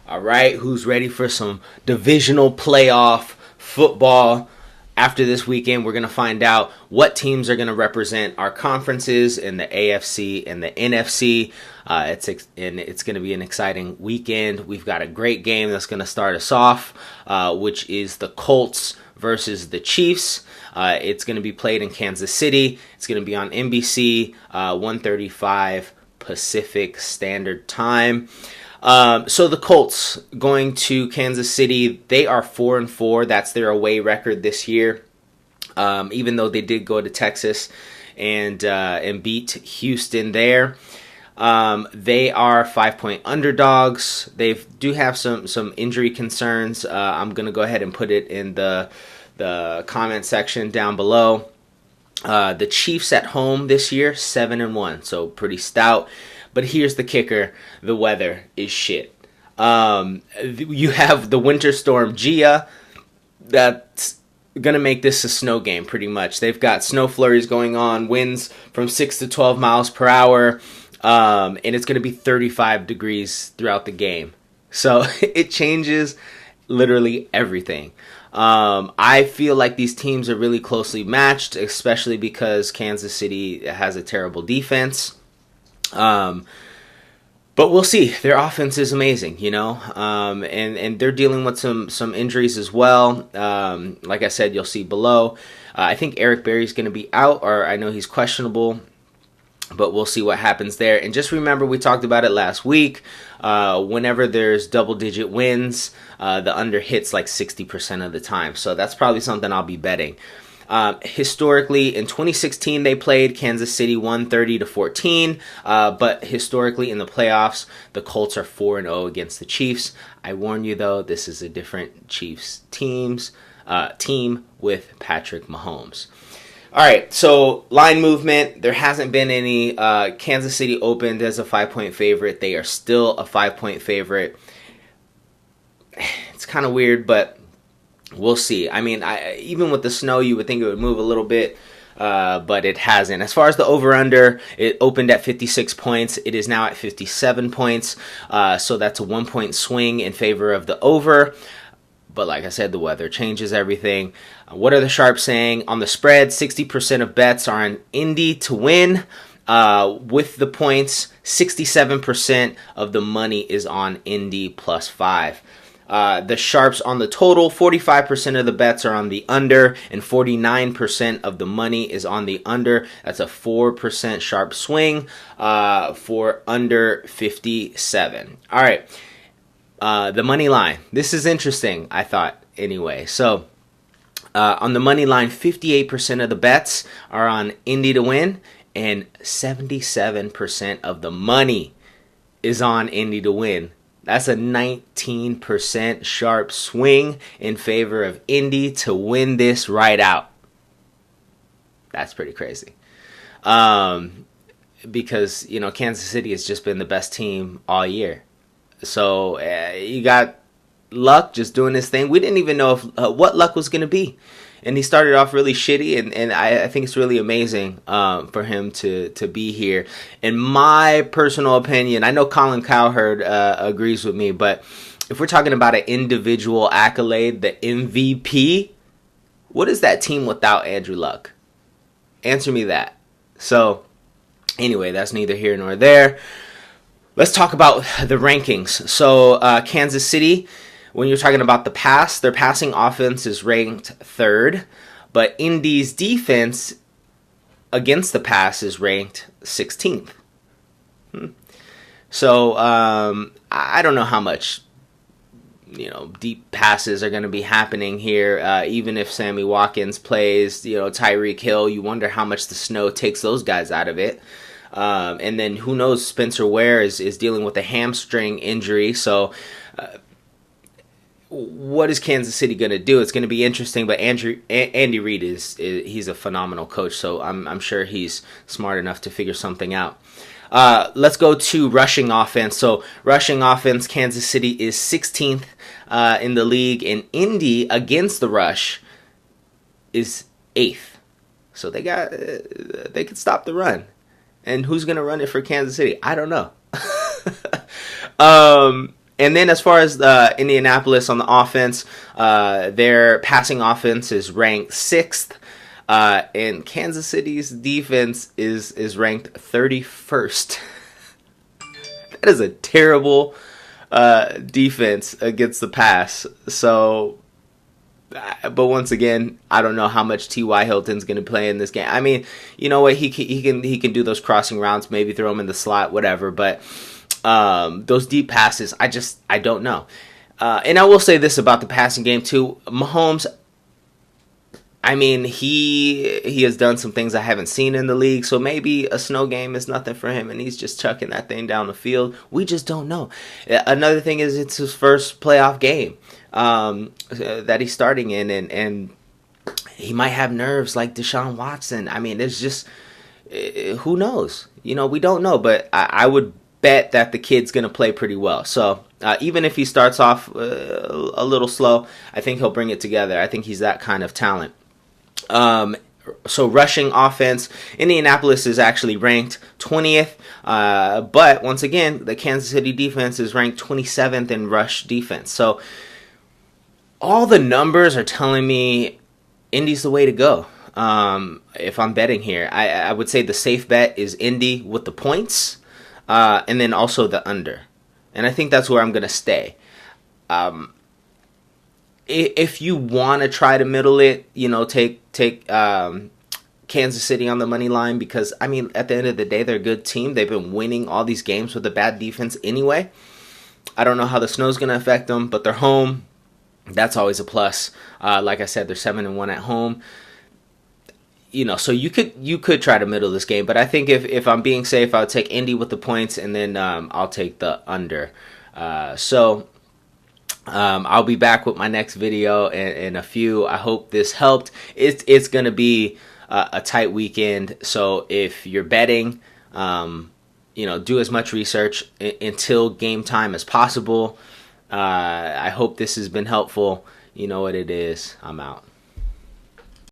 All right, who's ready for some divisional playoff football? After this weekend, we're going to find out what teams are going to represent our conferences in the AFC and the NFC. It's going to be an exciting weekend. We've got a great game that's going to start us off, which is the Colts versus the Chiefs. It's going to be played in Kansas City. It's going to be on NBC, 1:35 Pacific Standard Time. So the Colts going to Kansas City, they are 4-4. That's their away record this year. Even though they did go to Texas and beat Houston there. They are 5-point underdogs. They do have some injury concerns. I'm going to go ahead and put it in the comment section down below. The Chiefs at home this year, 7-1, so pretty stout. But here's the kicker: the weather is shit. You have the winter storm Gia that's gonna make this a snow game pretty much. They've got snow flurries going on, winds from 6 to 12 miles per hour, and it's gonna be 35 degrees throughout the game. So it changes literally everything. I feel like these teams are really closely matched, especially because Kansas City has a terrible defense. But we'll see. Their offense is amazing, and they're dealing with some injuries as well. Like I said, you'll see below. I think Eric Berry's going to be out, or I know he's questionable, but we'll see what happens there. And just remember, we talked about it last week. Whenever there's double-digit wins, the under hits like 60% of the time. So that's probably something I'll be betting. Historically, in 2016, they played Kansas City 130-14, but historically in the playoffs, the Colts are 4-0 against the Chiefs. I warn you, though, this is a different Chiefs team with Patrick Mahomes. All right, so line movement. There hasn't been any. Kansas City opened as a 5-point favorite. They are still a 5-point favorite. It's kind of weird, but we'll see. I mean, even with the snow, you would think it would move a little bit, but it hasn't. As far as the over-under, it opened at 56 points. It is now at 57 points, so that's a 1-point swing in favor of the over. But like I said, the weather changes everything. What are the sharps saying? On the spread, 60% of bets are on Indy to win. With the points, 67% of the money is on Indy +5. The sharps on the total, 45% of the bets are on the under, and 49% of the money is on the under. That's a 4% sharp swing for under 57. All right, the money line. This is interesting, I thought, anyway. So on the money line, 58% of the bets are on Indy to win, and 77% of the money is on Indy to win. That's a 19% sharp swing in favor of Indy to win this right out. That's pretty crazy. Because, Kansas City has just been the best team all year. So you got Luck just doing his thing. We didn't even know what Luck was going to be. And he started off really shitty, and I think it's really amazing for him to be here. In my personal opinion, I know Colin Cowherd agrees with me, but if we're talking about an individual accolade, the MVP, what is that team without Andrew Luck? Answer me that. So, anyway, that's neither here nor there. Let's talk about the rankings. So, Kansas City, when you're talking about the pass, their passing offense is ranked 3rd, but Indy's defense against the pass is ranked 16th. So I don't know how much deep passes are going to be happening here. Even if Sammy Watkins plays, Tyreek Hill, you wonder how much the snow takes those guys out of it. And then who knows, Spencer Ware is dealing with a hamstring injury, so what is Kansas City going to do? It's going to be interesting, but Andy Reid he's a phenomenal coach, so I'm sure he's smart enough to figure something out. Let's go to rushing offense. So rushing offense, Kansas City is 16th in the league, and Indy against the rush is 8th. So they could stop the run. And who's going to run it for Kansas City? I don't know. And then as far as Indianapolis on the offense, their passing offense is ranked 6th. And Kansas City's defense is ranked 31st. That is a terrible defense against the pass. So, but once again, I don't know how much T.Y. Hilton's going to play in this game. I mean, you know what? He can do those crossing routes, maybe throw him in the slot, whatever. But those deep passes, I don't know. And I will say this about the passing game too. Mahomes, I mean, he has done some things I haven't seen in the league, so maybe a snow game is nothing for him, and he's just chucking that thing down the field. We just don't know. Another thing is it's his first playoff game that he's starting in, and he might have nerves like Deshaun Watson. I mean, it's just, who knows? You know, we don't know, but I would bet that the kid's going to play pretty well. So even if he starts off a little slow, I think he'll bring it together. I think he's that kind of talent. So rushing offense, Indianapolis is actually ranked 20th, but once again, the Kansas City defense is ranked 27th in rush defense. So all the numbers are telling me Indy's the way to go. If I'm betting here, I would say the safe bet is Indy with the points, and then also the under. And I think that's where I'm going to stay. If you want to try to middle it, you know, take Kansas City on the money line, because, I mean, at the end of the day, they're a good team. They've been winning all these games with a bad defense anyway. I don't know how the snow's going to affect them, but they're home. That's always a plus. Like I said, they're 7-1 at home. You know, so you could try to middle this game, but I think if I'm being safe, I'll take Indy with the points, and then I'll take the under. I'll be back with my next video in a few. I hope this helped. It's going to be a tight weekend, so if you're betting, you know, do as much research until game time as possible. I hope this has been helpful. You know what it is. I'm out.